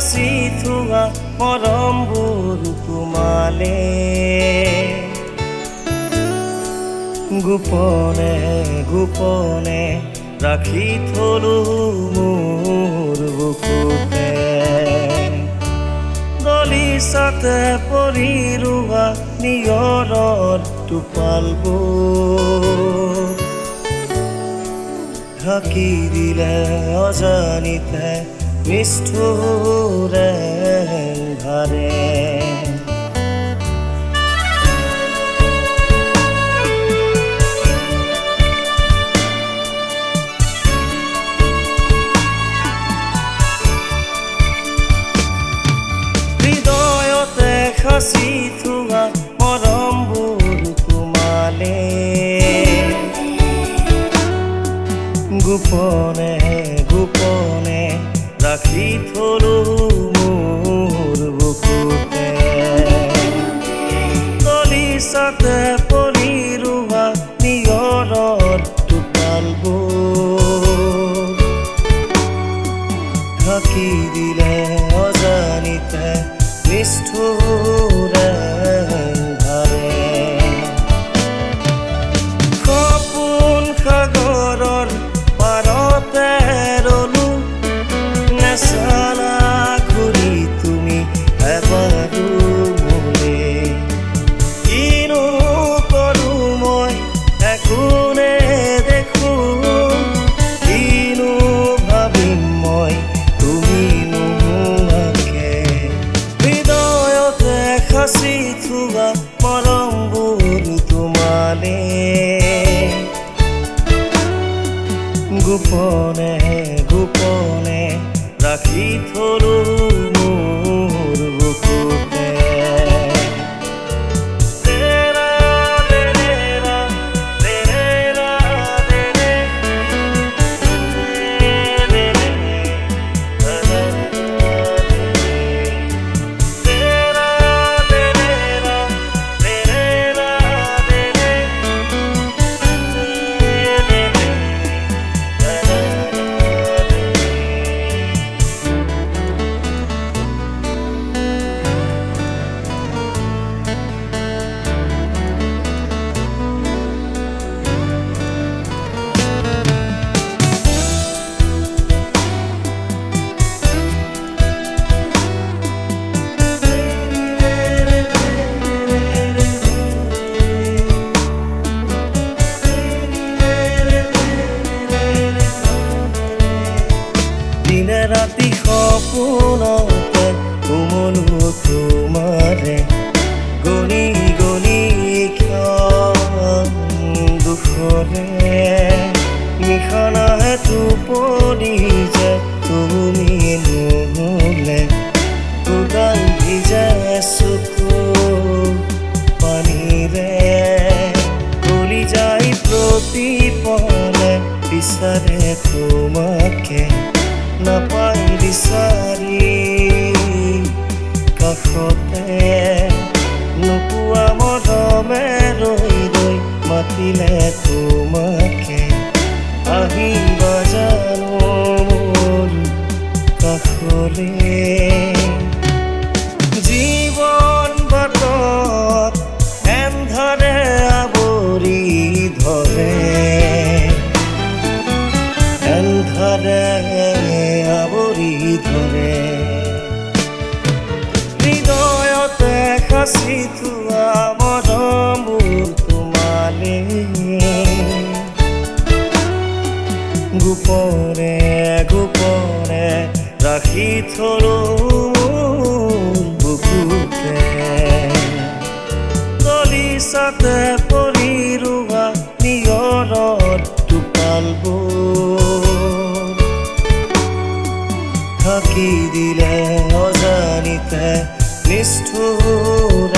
সাঁচি থোৱা মৰমবোৰ তোমালে গোপনে গোপনে ৰাখি থলো মোৰ বুকুতে দলিছাতে পৰি ৰোৱা নিয়ৰৰ টোপালবোৰ ঢাকি দিলে অজানিতে নিষ্ঠুৰ এন্ধাৰে হৃদয়তে সাঁচি থোৱা মৰমবোৰ তোমালে গোপনে গোপনে ৰাখি থলো মোৰ বুকুতে দলিছাতে পৰি ৰোৱা নিয়ৰৰ টোপালবোৰ ঢাকি দিলে অজানিতে নিষ্ঠুৰ এন্ধাৰে সপোন সাগৰৰ পাৰতে ৰলো নেচালা ঘূৰি তুমি এবাৰো মোলে কিনো কৰো মই একো নেদেখো কিনো ভাবিম মই তুমি নোহোৱাকে হৃদয়তে সাঁচি থোৱা মৰমবোৰ তোমালে গোপনে গোপনে ৰাখি থলো মোৰ বুকুতে দিনে ৰাতি সপোনতে কোমলো তোমাৰে গণি গণি ক্ষণ দুখৰে নিশা নাহে টোপনি যে তুমি নহলে উদাল ভিজে চকু পানীৰে গলি যায় প্ৰতি পলে বিচাৰে তোমাকে নাপাই বিচাৰি কাষতে নোপোৱা মৰমে ৰৈ ৰৈ মাতিলে তোমাকে আহিবা জানো মোৰ কাষলে জীৱন বাটত এন্ধাৰে আৱৰি ধৰে এন্ধাৰে আৱৰি ধৰে হৃদয়তে সাঁচি থোৱা মৰমবোৰ তোমালে গোপনে গোপনে ৰাখি থলো মোৰ বুকুতে দলিছাতে পৰি ৰোৱা নিয়ৰৰ টোপালবোৰ ঢাকি দিলে অজানিতে নিষ্ঠুৰ